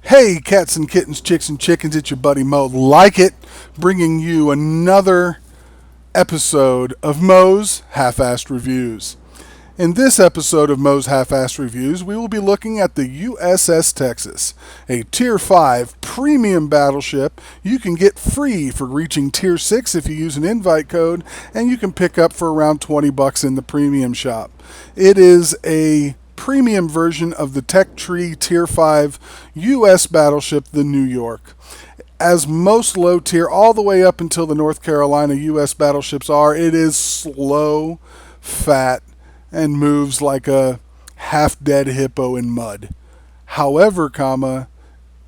Hey, cats and kittens, chicks and chickens, it's your buddy Mo Lykit, bringing you another episode of Mo's Half-Assed Reviews. In this episode of Mo's Half-Assed Reviews, we will be looking at the USS Texas, a Tier 5 premium battleship you can get free for reaching Tier 6 if you use an invite code, and you can pick up for around $20 in the premium shop. It is a premium version of the Tech Tree Tier 5 U.S. battleship, the New York. As most low tier, all the way up until the North Carolina U.S. battleships are, it is slow, fat, and moves like a half-dead hippo in mud. However,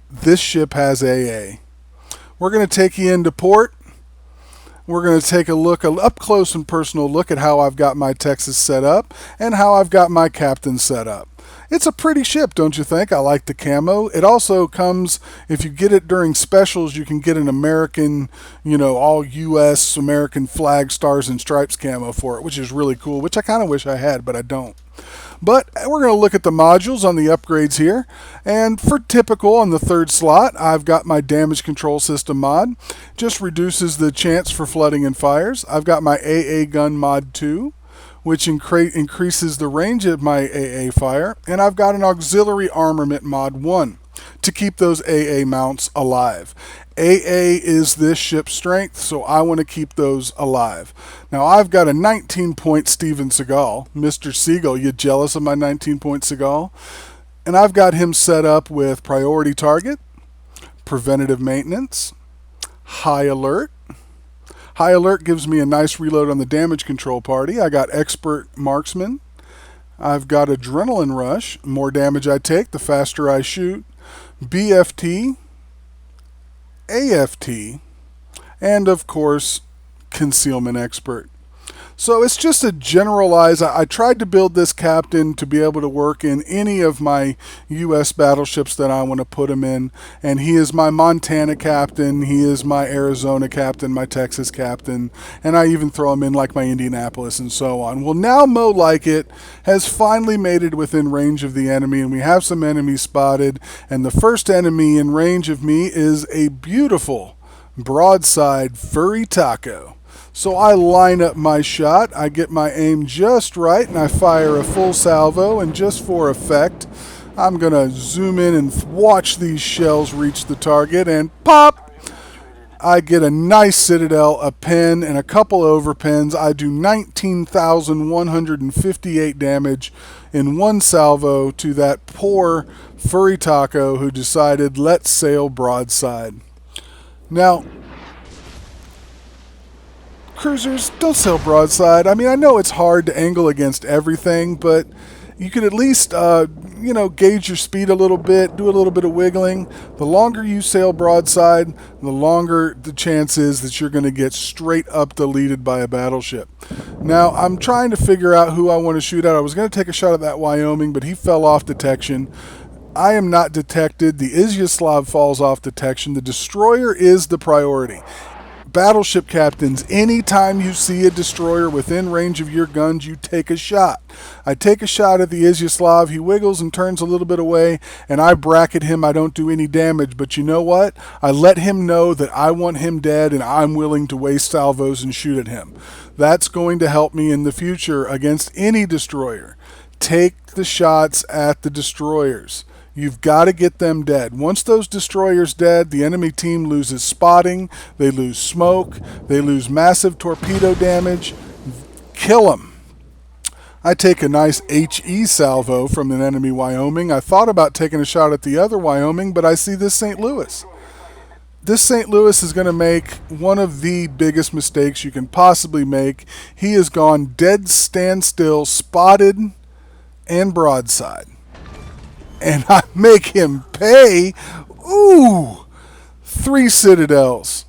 this ship has AA. We're going to take you into port. We're going to take a look, an up-close and personal look at how I've got my Texas set up and how I've got my captain set up. It's a pretty ship, don't you think? I like the camo. It also comes, if you get it during specials, you can get an American, all U.S. American flag, stars, and stripes camo for it, which is really cool, which I kind of wish I had, but I don't. But we're going to look at the modules on the upgrades here. And for typical, on the third slot, I've got my damage control system mod. Just reduces the chance for flooding and fires. I've got my AA gun mod 2, which increases the range of my AA fire. And I've got an auxiliary armament mod 1 to keep those AA mounts alive. AA is this ship's strength, so I want to keep those alive. Now, I've got a 19-point Steven Seagal. Mr. Seagal, you jealous of my 19-point Seagal? And I've got him set up with priority target, preventative maintenance, high alert. High alert gives me a nice reload on the damage control party. I got expert marksman. I've got adrenaline rush. More damage I take, the faster I shoot. BFT, AFT, and of course, concealment expert. So it's just a generalized, I tried to build this captain to be able to work in any of my U.S. battleships that I want to put him in, and he is my Montana captain, he is my Arizona captain, my Texas captain, and I even throw him in like my Indianapolis and so on. Well, now Mo Lykit has finally made it within range of the enemy, and we have some enemies spotted, and the first enemy in range of me is a beautiful broadside furry taco. So I line up my shot, I get my aim just right, and I fire a full salvo, and just for effect, I'm going to zoom in and watch these shells reach the target, and pop! I get a nice citadel, a pen, and a couple overpens. I do 19,158 damage in one salvo to that poor furry taco who decided, let's sail broadside. Now, cruisers, don't sail broadside. I mean, I know it's hard to angle against everything, but you could at least, gauge your speed a little bit, do a little bit of wiggling. The longer you sail broadside, the longer the chance is that you're going to get straight up deleted by a battleship. Now, I'm trying to figure out who I want to shoot at. I was going to take a shot at that Wyoming, but he fell off detection. I am not detected. The Izyaslav falls off detection. The destroyer is the priority. Battleship captains, anytime you see a destroyer within range of your guns, you take a shot. I take a shot at the Izyaslav. He wiggles and turns a little bit away, and I bracket him. I don't do any damage, but you know what? I let him know that I want him dead, and I'm willing to waste salvos and shoot at him. That's going to help me in the future against any destroyer. Take the shots at the destroyers. You've got to get them dead. Once those destroyers dead, the enemy team loses spotting, they lose smoke, they lose massive torpedo damage. Kill them. I take a nice HE salvo from an enemy Wyoming. I thought about taking a shot at the other Wyoming, but I see this St. Louis. This St. Louis is going to make one of the biggest mistakes you can possibly make. He has gone dead standstill, spotted, and broadside. And I make him pay. Ooh! 3 citadels.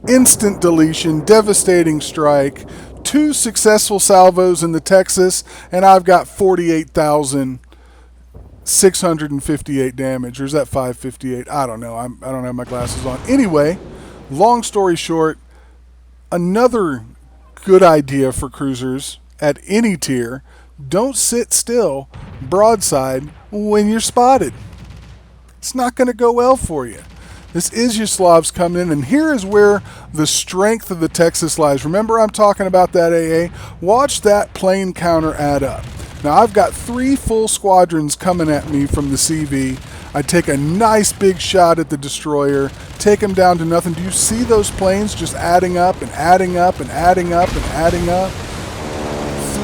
Instant deletion, devastating strike, 2 successful salvos in the Texas, and I've got 48,658 damage. Or is that 558? I don't know. I don't have my glasses on. Anyway, long story short, another good idea for cruisers at any tier: don't sit still broadside when you're spotted. it's not going to go well for you. This Izyaslav's coming in, and here is where the strength of the Texas lies. Remember, I'm talking about that AA? Watch that plane counter add up. Now, I've got 3 full squadrons coming at me from the CV. I take a nice big shot at the destroyer, take him down to nothing. Do you see those planes just adding up and adding up and adding up and adding up?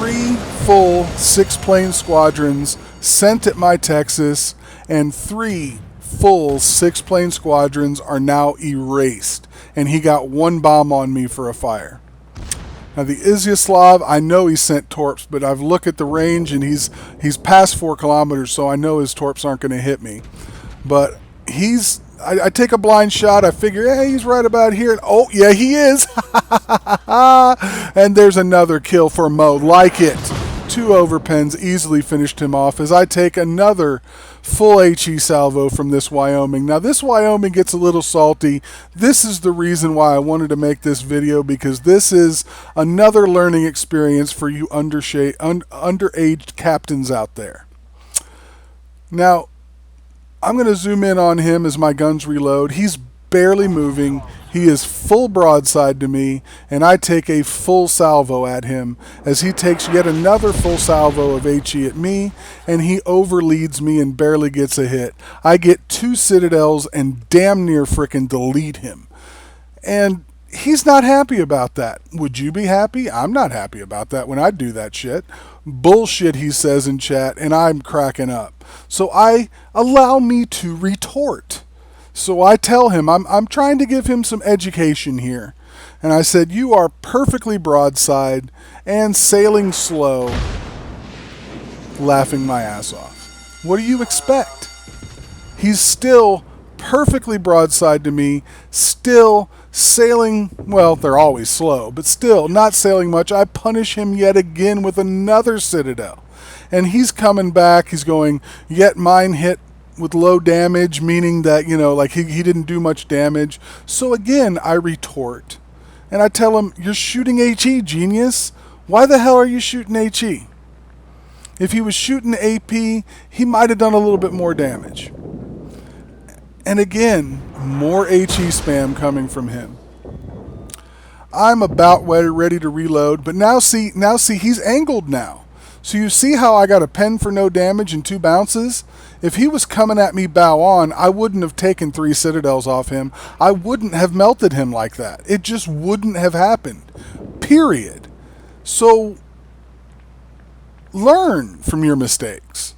3 full 6-plane squadrons sent at my Texas, and 3 full 6-plane squadrons are now erased, and he got 1 bomb on me for a fire. Now the Izyaslav, I know he sent torps, but I've looked at the range and he's past 4 kilometers, so I know his torps aren't going to hit me. But I take a blind shot, I figure, hey, he's right about here. Oh, yeah, he is. And there's another kill for Mo. Lykit. 2 overpens easily finished him off as I take another full HE salvo from this Wyoming. Now this Wyoming gets a little salty. This is the reason why I wanted to make this video, because this is another learning experience for you underage captains out there. Now I'm going to zoom in on him as my guns reload. He's barely moving. He is full broadside to me, and I take a full salvo at him as he takes yet another full salvo of HE at me, and he overleads me and barely gets a hit. I get 2 citadels and damn near frickin' delete him. And he's not happy about that. Would you be happy? I'm not happy about that when I do that shit. Bullshit, he says in chat, and I'm cracking up. So I allow me to retort. So I tell him, I'm trying to give him some education here. And I said, you are perfectly broadside and sailing slow, laughing my ass off. What do you expect? He's still perfectly broadside to me, still sailing, well, they're always slow, but still not sailing much. I punish him yet again with another citadel. And he's coming back, he's going, yet mine hit with low damage, meaning that, you know, like he didn't do much damage. So again, I retort. And I tell him, you're shooting HE, genius. Why the hell are you shooting HE? If he was shooting AP, he might have done a little bit more damage. And again, more HE spam coming from him. I'm about ready to reload, but now see, he's angled now. So you see how I got a pen for no damage and 2 bounces? If he was coming at me bow on, I wouldn't have taken 3 citadels off him. I wouldn't have melted him like that. It just wouldn't have happened. Period. So learn from your mistakes.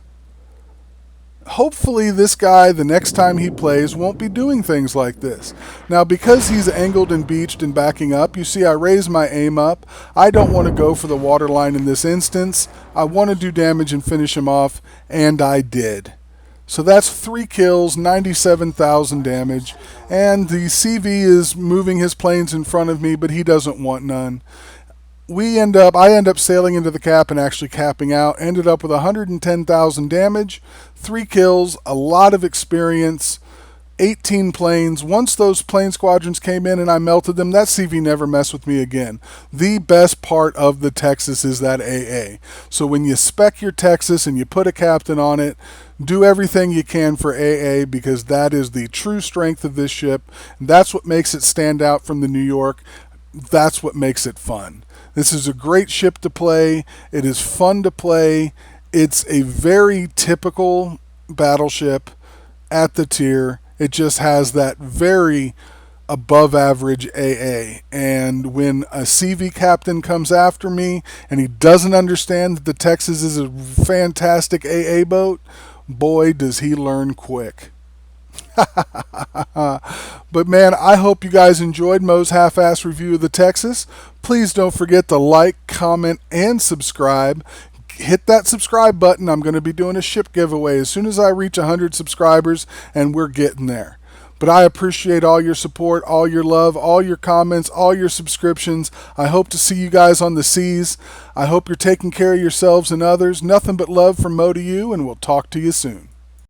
Hopefully this guy, the next time he plays, won't be doing things like this. Now, because he's angled and beached and backing up, you see I raise my aim up. I don't want to go for the waterline in this instance. I want to do damage and finish him off, and I did. So that's 3 kills, 97,000 damage, and the CV is moving his planes in front of me, but he doesn't want none. I end up sailing into the cap and actually capping out. Ended up with 110,000 damage, 3 kills, a lot of experience, 18 planes. Once those plane squadrons came in and I melted them, that CV never messed with me again. The best part of the Texas is that AA. So when you spec your Texas and you put a captain on it, do everything you can for AA, because that is the true strength of this ship. That's what makes it stand out from the New York. That's what makes it fun. This is a great ship to play. It is fun to play. It's a very typical battleship at the tier. It just has that very above average AA. And when a CV captain comes after me and he doesn't understand that the Texas is a fantastic AA boat, boy, does he learn quick. But man, I hope you guys enjoyed Mo's half-ass review of the Texas. Please don't forget to like, comment, and subscribe. Hit that subscribe button. I'm going to be doing a ship giveaway as soon as I reach 100 subscribers, and we're getting there. But I appreciate all your support, all your love, all your comments, all your subscriptions. I hope to see you guys on the seas. I hope you're taking care of yourselves and others. Nothing but love from Mo to you, and we'll talk to you soon.